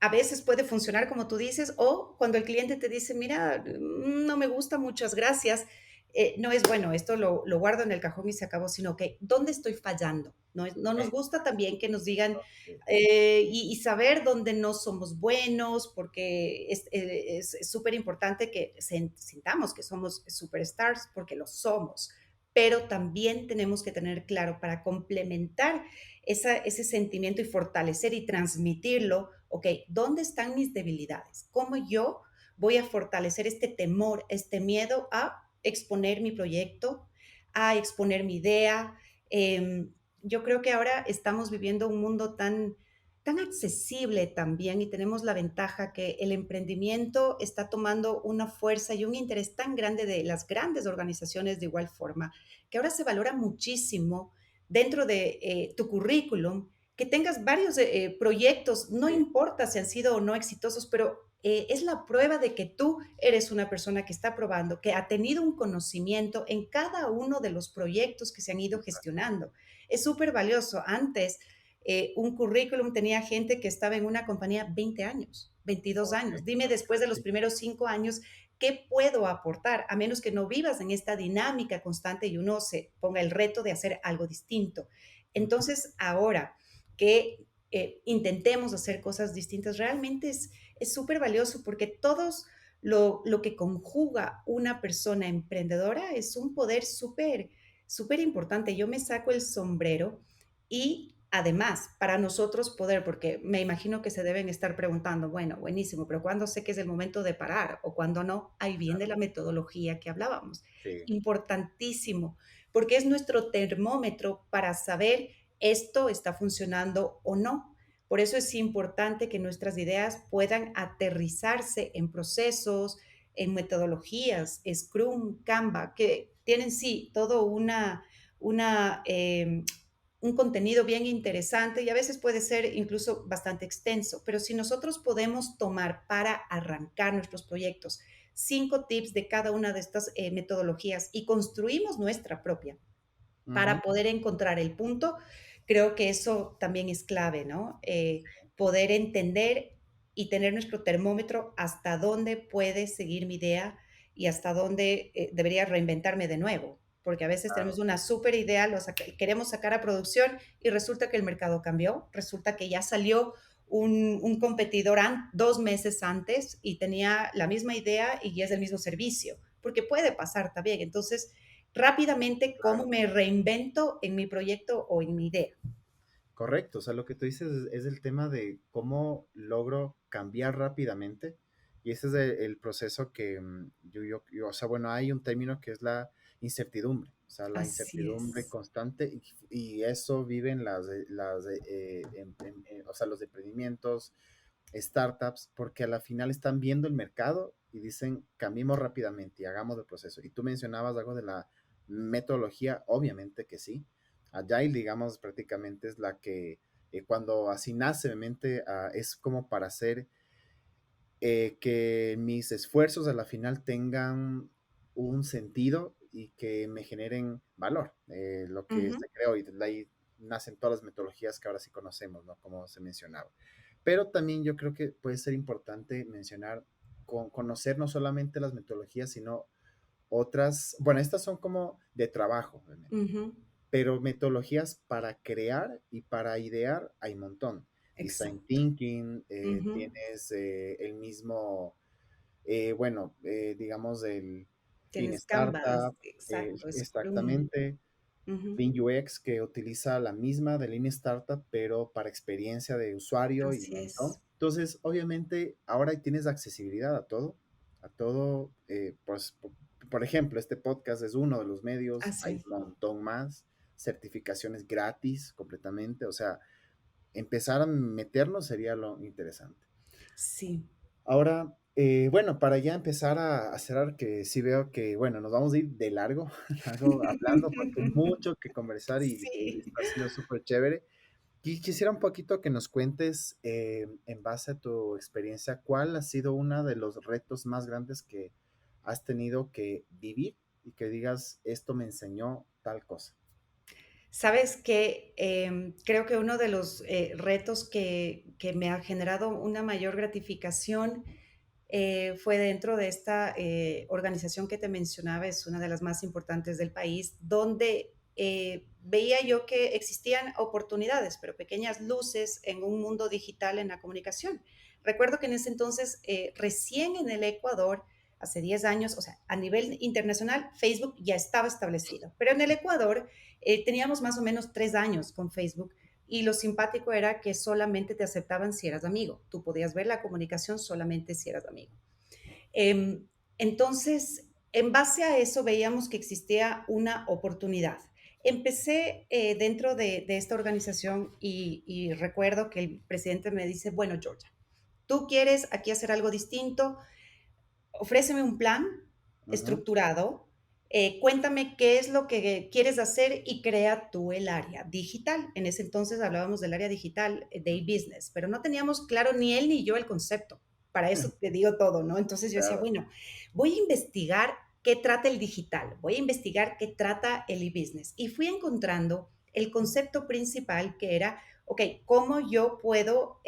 a veces puede funcionar como tú dices, o cuando el cliente te dice, mira, no me gusta, muchas gracias, no es bueno, esto lo guardo en el cajón y se acabó, sino que, ¿dónde estoy fallando? No nos gusta también que nos digan Ok, y saber dónde no somos buenos, porque es súper importante que sintamos que somos superstars, porque lo somos, pero también tenemos que tener claro para complementar ese sentimiento y fortalecer y transmitirlo, ok, ¿dónde están mis debilidades? ¿Cómo yo voy a fortalecer este temor, este miedo a exponer mi proyecto, a exponer mi idea? Yo creo que ahora estamos viviendo un mundo tan accesible también y tenemos la ventaja que el emprendimiento está tomando una fuerza y un interés tan grande de las grandes organizaciones de igual forma, que ahora se valora muchísimo dentro de tu currículum que tengas varios proyectos, no sí, importa si han sido o no exitosos, pero es la prueba de que tú eres una persona que está probando, que ha tenido un conocimiento en cada uno de los proyectos que se han ido exacto. gestionando. Es súper valioso. Antes, un currículum tenía gente que estaba en una compañía 20 años, 22 Ok, años. Dime después de los sí, primeros 5 años, ¿qué puedo aportar? A menos que no vivas en esta dinámica constante y uno se ponga el reto de hacer algo distinto. ujú, Entonces, ahora que intentemos hacer cosas distintas, realmente es súper valioso porque todos lo que conjuga una persona emprendedora es un poder súper importante. Yo me saco el sombrero y además, para nosotros poder, porque me imagino que se deben estar preguntando, bueno, buenísimo, pero ¿cuándo sé que es el momento de parar o cuándo no? Ahí viene claro, la metodología que hablábamos. sí, Importantísimo, porque es nuestro termómetro para saber esto está funcionando o no. Por eso es importante que nuestras ideas puedan aterrizarse en procesos, en metodologías, Scrum, Canva, que tienen sí todo una un contenido bien interesante y a veces puede ser incluso bastante extenso, pero si nosotros podemos tomar para arrancar nuestros proyectos 5 tips de cada una de estas metodologías y construimos nuestra propia ujú, para poder encontrar el punto, creo que eso también es clave, ¿no? Poder entender y tener nuestro termómetro hasta dónde puede seguir mi idea y hasta dónde debería reinventarme de nuevo. Porque a veces tenemos claro, una súper idea, queremos sacar a producción y resulta que el mercado cambió, resulta que ya salió un competidor 2 meses antes y tenía la misma idea y es el mismo servicio, porque puede pasar también. Entonces, rápidamente cómo claro. me reinvento en mi proyecto o en mi idea. Correcto, o sea, lo que tú dices es el tema de cómo logro cambiar rápidamente y ese es el proceso que o sea, bueno, hay un término que es la incertidumbre, o sea, la Así incertidumbre es. constante y eso viven o sea, los emprendimientos, startups, porque a la final están viendo el mercado y dicen, cambiemos rápidamente y hagamos el proceso. Y tú mencionabas algo de la metodología, obviamente que sí. Agile, digamos, prácticamente es la que cuando así nace mi mente, es como para hacer que mis esfuerzos a la final tengan un sentido y que me generen valor. Lo que Ujú, se creó y de ahí nacen todas las metodologías que ahora sí conocemos, ¿no? Como se mencionaba. Pero también yo creo que puede ser importante mencionar, conocer no solamente las metodologías, sino otras, bueno, estas son como de trabajo, realmente, ujú, pero metodologías para crear y para idear hay un montón. Design exacto. Thinking, Ujú. tienes el mismo, bueno, digamos el Lean Tienes Canvas, Startup, exacto, Scrum. exactamente, Ujú. Lean UX que utiliza la misma de Lean Startup, pero para experiencia de usuario y un Así montón. es. Entonces, obviamente, ahora tienes accesibilidad a todo, pues, por ejemplo, este podcast es uno de los medios, Así hay es. un montón más, certificaciones gratis completamente, o sea, empezar a meternos sería lo interesante. Sí. Ahora, Bueno, para ya empezar a cerrar, que sí veo que, bueno, nos vamos a ir de largo, largo hablando, porque hay mucho que conversar y Sí. esto ha sido súper chévere. Quisiera un poquito que nos cuentes, en base a tu experiencia, ¿cuál ha sido uno de los retos más grandes que has tenido que vivir y que digas, esto me enseñó tal cosa? Sabes que creo que uno de los retos que me ha generado una mayor gratificación fue dentro de esta organización que te mencionaba, es una de las más importantes del país, donde veía yo que existían oportunidades, pero pequeñas luces en un mundo digital en la comunicación. Recuerdo que en ese entonces, recién en el Ecuador, hace 10 años, o sea, a nivel internacional, Facebook ya estaba establecido, pero en el Ecuador teníamos más o menos 3 años con Facebook y lo simpático era que solamente te aceptaban si eras amigo. Tú podías ver la comunicación solamente si eras amigo. Entonces, en base a eso veíamos que existía una oportunidad. Empecé dentro de esta organización y recuerdo que el presidente me dice, bueno, Georgia, tú quieres aquí hacer algo distinto, ofréceme un plan Ujú, estructurado, cuéntame qué es lo que quieres hacer y crea tú el área digital. En ese entonces hablábamos del área digital de ujú, e-business, pero no teníamos claro ni él ni yo el concepto. Para eso te digo todo, ¿no? Entonces yo decía, claro. bueno, voy a investigar qué trata el digital, voy a investigar qué trata el e-business. Y fui encontrando el concepto principal que era, ok, ¿cómo yo puedo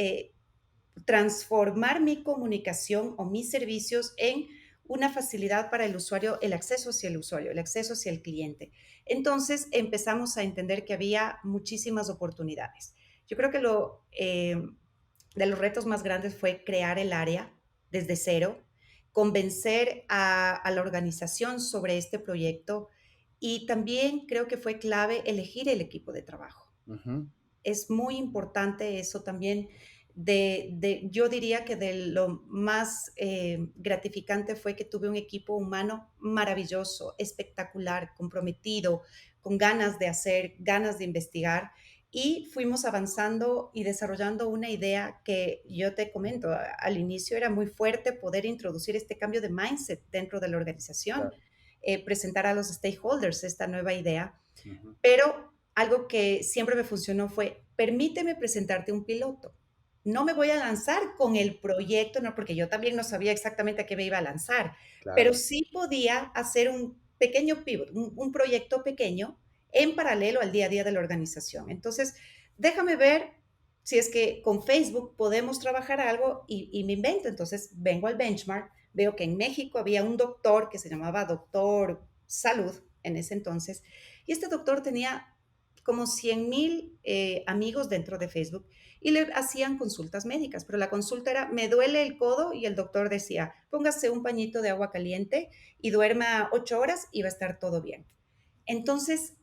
transformar mi comunicación o mis servicios en una facilidad para el usuario, el acceso hacia el usuario, el acceso hacia el cliente? Entonces empezamos a entender que había muchísimas oportunidades. Yo creo que de los retos más grandes fue crear el área desde cero, convencer a la organización sobre este proyecto y también creo que fue clave elegir el equipo de trabajo. Ujú, Es muy importante eso también. Yo diría que de lo más gratificante fue que tuve un equipo humano maravilloso, espectacular, comprometido, con ganas de hacer, ganas de investigar y fuimos avanzando y desarrollando una idea que yo te comento, al inicio era muy fuerte poder introducir este cambio de mindset dentro de la organización, claro. presentar a los stakeholders esta nueva idea, Ujú, pero algo que siempre me funcionó fue, permíteme presentarte un piloto. No me voy a lanzar con el proyecto, no, porque yo también no sabía exactamente a qué me iba a lanzar, pero claro. sí podía hacer un pequeño pivot, un proyecto pequeño en paralelo al día a día de la organización. Entonces, déjame ver si es que con Facebook podemos trabajar algo y me invento. Entonces, vengo al benchmark, veo que en México había un doctor que se llamaba Doctor Salud en ese entonces, y este doctor tenía como 100,000 amigos dentro de Facebook y le hacían consultas médicas, pero la consulta era, me duele el codo y el doctor decía, póngase un pañito de agua caliente y duerma 8 horas y va a estar todo bien. Entonces,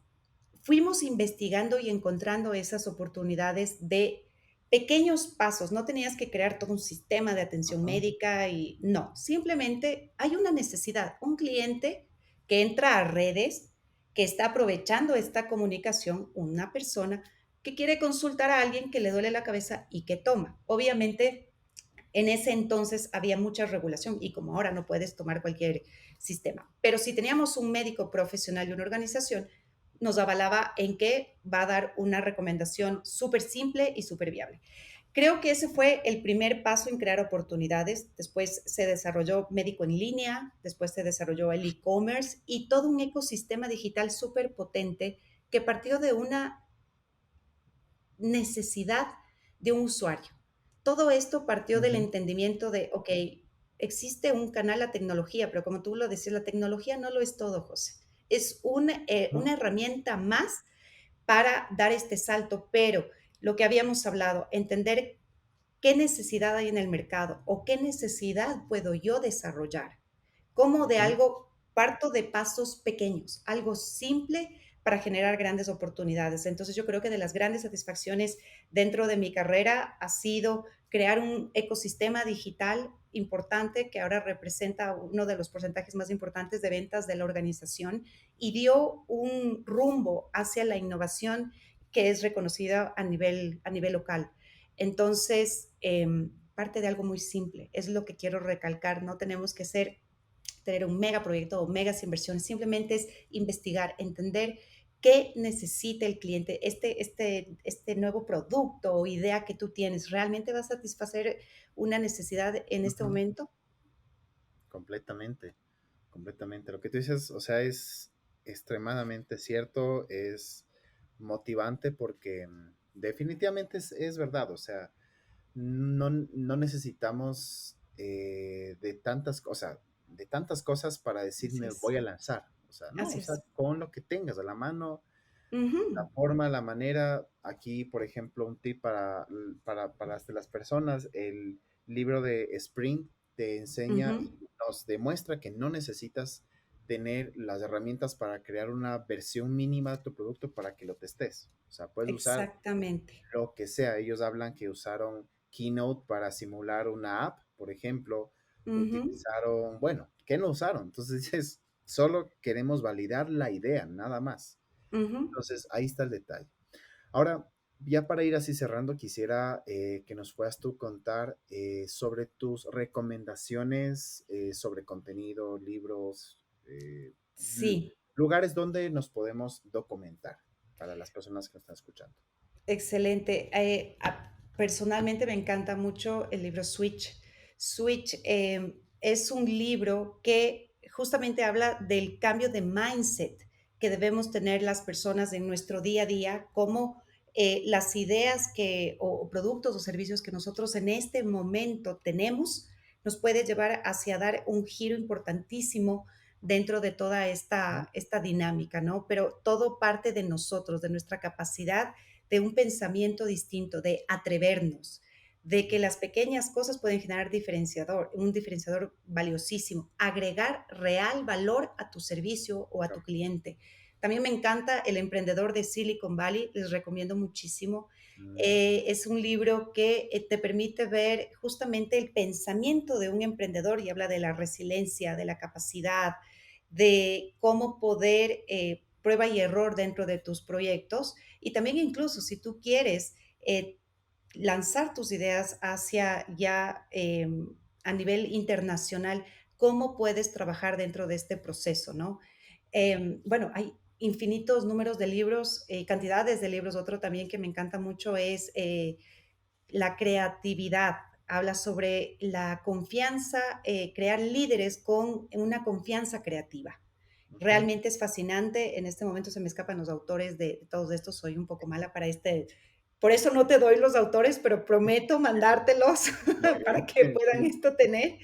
fuimos investigando y encontrando esas oportunidades de pequeños pasos. No tenías que crear todo un sistema de atención Ujú, médica y no, simplemente hay una necesidad, un cliente que entra a redes, que está aprovechando esta comunicación, una persona que quiere consultar a alguien que le duele la cabeza y que toma. Obviamente, en ese entonces había mucha regulación y como ahora no puedes tomar cualquier sistema. Pero si teníamos un médico profesional y una organización, nos avalaba en que va a dar una recomendación súper simple y súper viable. Creo que ese fue el primer paso en crear oportunidades. Después se desarrolló médico en línea, después se desarrolló el e-commerce y todo un ecosistema digital súper potente que partió de una necesidad de un usuario. Todo esto partió del ujú, entendimiento de, ok, existe un canal, la tecnología, pero como tú lo decías, la tecnología no lo es todo, José. Es ujú, una herramienta más para dar este salto, pero lo que habíamos hablado, entender qué necesidad hay en el mercado o qué necesidad puedo yo desarrollar. Cómo de ujú, algo parto de pasos pequeños, algo simple para generar grandes oportunidades. Entonces yo creo que de las grandes satisfacciones dentro de mi carrera ha sido crear un ecosistema digital importante que ahora representa uno de los porcentajes más importantes de ventas de la organización y dio un rumbo hacia la innovación que es reconocida a nivel local. Entonces, parte de algo muy simple. Es lo que quiero recalcar. No tenemos que tener un mega proyecto o megas inversiones. Simplemente es investigar, entender qué necesita el cliente, este nuevo producto o idea que tú tienes. ¿Realmente va a satisfacer una necesidad en este Ujú. momento? Completamente, completamente. Lo que tú dices, o sea, es extremadamente cierto, es motivante porque definitivamente es verdad, o sea, no necesitamos de tantas cosas para decir Así me es. voy a lanzar. O sea, no, Así o sea, es. con lo que tengas a la mano, la Ujú, forma, la manera. Aquí, por ejemplo, un tip para las personas, el libro de Spring te enseña ujú. y nos demuestra que no necesitas tener las herramientas para crear una versión mínima de tu producto para que lo testes. O sea, puedes usar Exactamente. lo que sea. Ellos hablan que usaron Keynote para simular una app, por ejemplo, Ujú, utilizaron, bueno, ¿qué no usaron? Entonces dices, solo queremos validar la idea, nada más. ujú. Entonces, ahí está el detalle. Ahora, ya para ir así cerrando, quisiera que nos puedas tú contar sobre tus recomendaciones sobre contenido, libros, Sí, lugares donde nos podemos documentar para las personas que nos están escuchando. excelente. Personalmente me encanta mucho el libro Switch. Switch es un libro que justamente habla del cambio de mindset que debemos tener las personas en nuestro día a día, cómo las ideas o productos o servicios que nosotros en este momento tenemos nos puede llevar hacia dar un giro importantísimo dentro de toda Ujú. esta dinámica, ¿no? Pero todo parte de nosotros, de nuestra capacidad de un pensamiento distinto, de atrevernos, de que las pequeñas cosas pueden generar un diferenciador valiosísimo, agregar real valor a tu servicio o a tu cliente. También me encanta El emprendedor de Silicon Valley, les recomiendo muchísimo. Mm, Es un libro que te permite ver justamente el pensamiento de un emprendedor y habla de la resiliencia, de la capacidad, de cómo poder prueba y error dentro de tus proyectos y también incluso si tú quieres lanzar tus ideas hacia ya a nivel internacional, cómo puedes trabajar dentro de este proceso, ¿no? Bueno, hay infinitos números de libros, cantidades de libros. Otro también que me encanta mucho es la creatividad. Habla sobre la confianza, crear líderes con una confianza creativa. ujú. Realmente es fascinante. En este momento se me escapan los autores de todos estos. Soy un poco mala para por eso no te doy los autores, pero prometo mandártelos Muy para bien, que puedan sí, esto tener.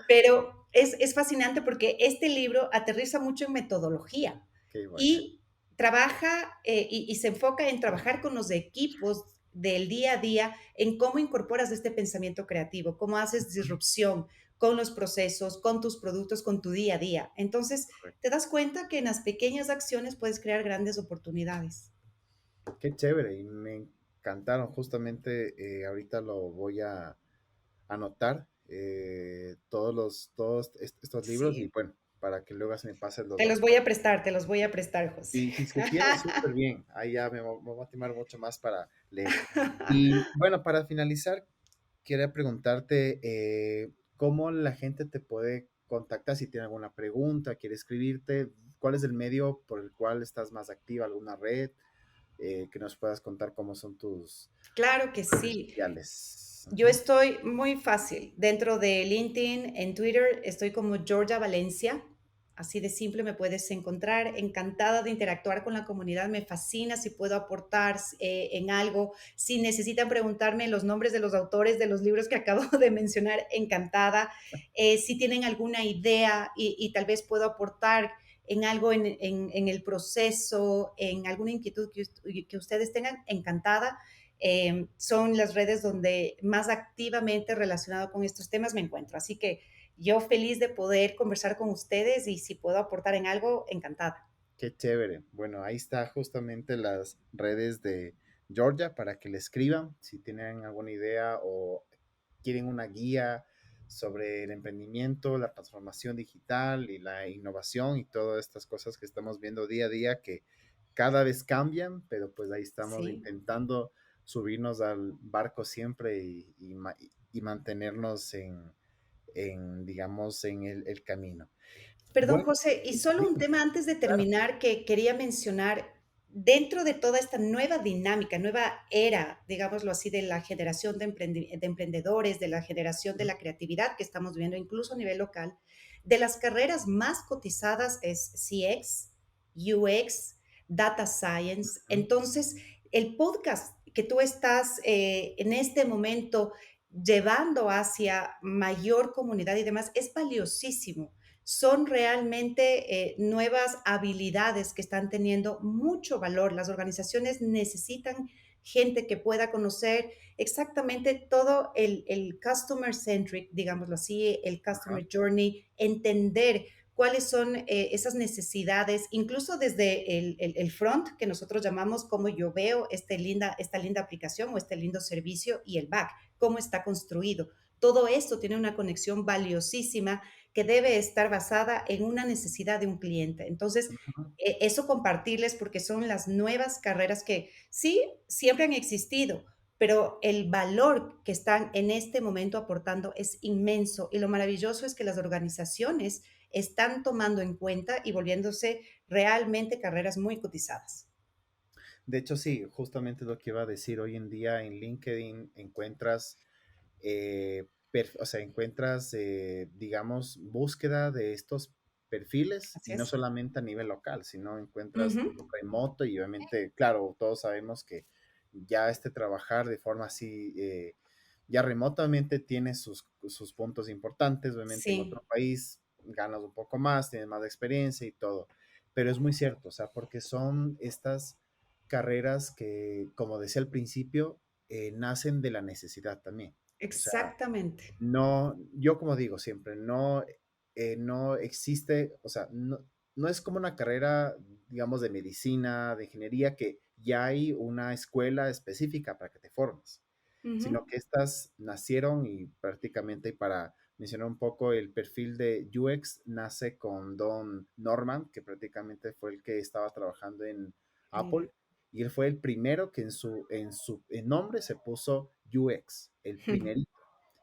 Pero es fascinante porque este libro aterriza mucho en metodología qué bueno. y trabaja y se enfoca en trabajar con los equipos del día a día en cómo incorporas este pensamiento creativo, cómo haces Ujú. disrupción con los procesos, con tus productos, con tu día a día. Entonces, te Correcto. das cuenta que en las pequeñas acciones puedes crear grandes oportunidades. Qué chévere, y me encantaron. Justamente ahorita lo voy a anotar todos estos libros y Sí, bueno, para que luego se me pasen los te los voy autores. a prestar, te los voy a prestar, José. Y si es que quieres, súper bien. Ahí ya me voy a timar mucho más para leer. Y bueno, para finalizar, quería preguntarte cómo la gente te puede contactar si tiene alguna pregunta, quiere escribirte, cuál es el medio por el cual estás más activa, alguna red, que nos puedas contar cómo son tus Claro que redes sí. sociales. Yo Ujú. estoy muy fácil. Dentro de LinkedIn, en Twitter, estoy como Georgia Valencia. Así de simple me puedes encontrar. Encantada de interactuar con la comunidad. Me fascina si puedo aportar en algo. Si necesitan preguntarme los nombres de los autores de los libros que acabo de mencionar, encantada. Si tienen alguna idea y tal vez puedo aportar en algo en el proceso, en alguna inquietud que ustedes tengan, encantada. Son las redes donde más activamente relacionado con estos temas me encuentro. Así que yo feliz de poder conversar con ustedes y si puedo aportar en algo, encantada. Qué chévere. Bueno, ahí está justamente las redes de Georgia para que le escriban si tienen alguna idea o quieren una guía sobre el emprendimiento, la transformación digital y la innovación y todas estas cosas que estamos viendo día a día que cada vez cambian, pero pues ahí estamos Sí, intentando subirnos al barco siempre y mantenernos digamos, en el camino. Perdón, Bueno, José, y solo un dime, tema antes de claro. terminar que quería mencionar. Dentro de toda esta nueva dinámica, nueva era, digámoslo así, de la generación de emprendedores, de la generación de Ujú, la creatividad que estamos viviendo, incluso a nivel local, de las carreras más cotizadas es CX, UX, Data Science. ujú, Entonces, el podcast que tú estás en este momento llevando hacia mayor comunidad y demás es valiosísimo. Son realmente nuevas habilidades que están teniendo mucho valor. Las organizaciones necesitan gente que pueda conocer exactamente todo el customer centric, digámoslo así, el ajá, customer journey, entender cuáles son esas necesidades, incluso desde el front, que nosotros llamamos cómo yo veo esta linda aplicación o este lindo servicio, y el back, cómo está construido. Todo esto tiene una conexión valiosísima que debe estar basada en una necesidad de un cliente. Entonces, ujú. eso compartirles porque son las nuevas carreras que sí, siempre han existido, pero el valor que están en este momento aportando es inmenso y lo maravilloso es que las organizaciones están tomando en cuenta y volviéndose realmente carreras muy cotizadas. De hecho, sí, justamente lo que iba a decir. Hoy en día en LinkedIn encuentras, o sea, encuentras, digamos, búsqueda de estos perfiles Así y no es. solamente a nivel local, sino encuentras Ujú. remoto y obviamente, claro, todos sabemos que ya este trabajar de forma así, ya remotamente tiene sus puntos importantes, obviamente en otro Sí, país ganas un poco más, tienes más experiencia y todo, pero es muy cierto, o sea, porque son estas carreras que, como decía al principio, nacen de la necesidad también. O sea, exactamente. no, yo como digo siempre, no, no existe, o sea, no es como una carrera, digamos, de medicina, de ingeniería, que ya hay una escuela específica para que te formes, sino Ujú. que estas nacieron y prácticamente para mencionar un poco el perfil de UX, nace con Don Norman, que prácticamente fue el que estaba trabajando en Apple, y él fue el primero que en nombre se puso UX, el primerito.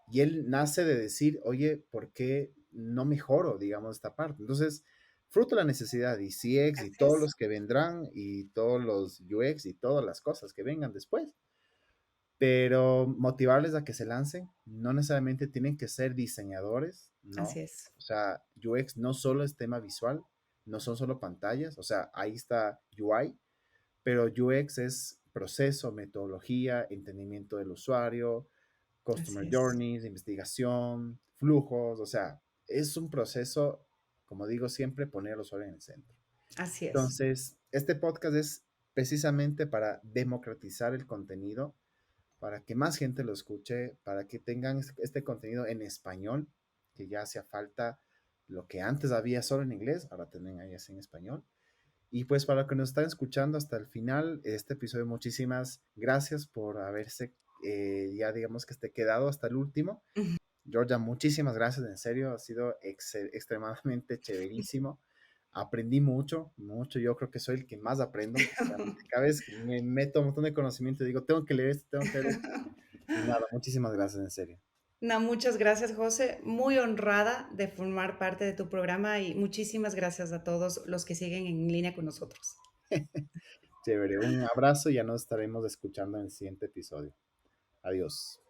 Y él nace de decir, oye, ¿por qué no mejoro, digamos, esta parte? Entonces, fruto de la necesidad y CX y Así todos es. los que vendrán y todos los UX y todas las cosas que vengan después, pero motivarles a que se lancen, no necesariamente tienen que ser diseñadores, Así no. es. O sea, UX no solo es tema visual, no son solo pantallas, o sea, ahí está UI, pero UX es proceso, metodología, entendimiento del usuario, Así customer es. journeys, investigación, flujos, o sea, es un proceso, como digo siempre, poner al usuario en el centro. Así es. Entonces, este podcast es precisamente para democratizar el contenido, para que más gente lo escuche, para que tengan este contenido en español, que ya hacía falta lo que antes había solo en inglés, ahora también hay así en español. Y pues para los que nos están escuchando hasta el final de este episodio, muchísimas gracias por haberse, ya digamos que esté quedado hasta el último. Georgia, muchísimas gracias, en serio, ha sido extremadamente chéverísimo. Aprendí mucho, mucho, yo creo que soy el que más aprendo. O sea, cada vez que me meto un montón de conocimiento, digo, tengo que leer esto, tengo que leer esto. Y nada, muchísimas gracias, en serio. No, muchas gracias, José. Muy honrada de formar parte de tu programa y muchísimas gracias a todos los que siguen en línea con nosotros. Chévere, un abrazo y ya nos estaremos escuchando en el siguiente episodio. Adiós.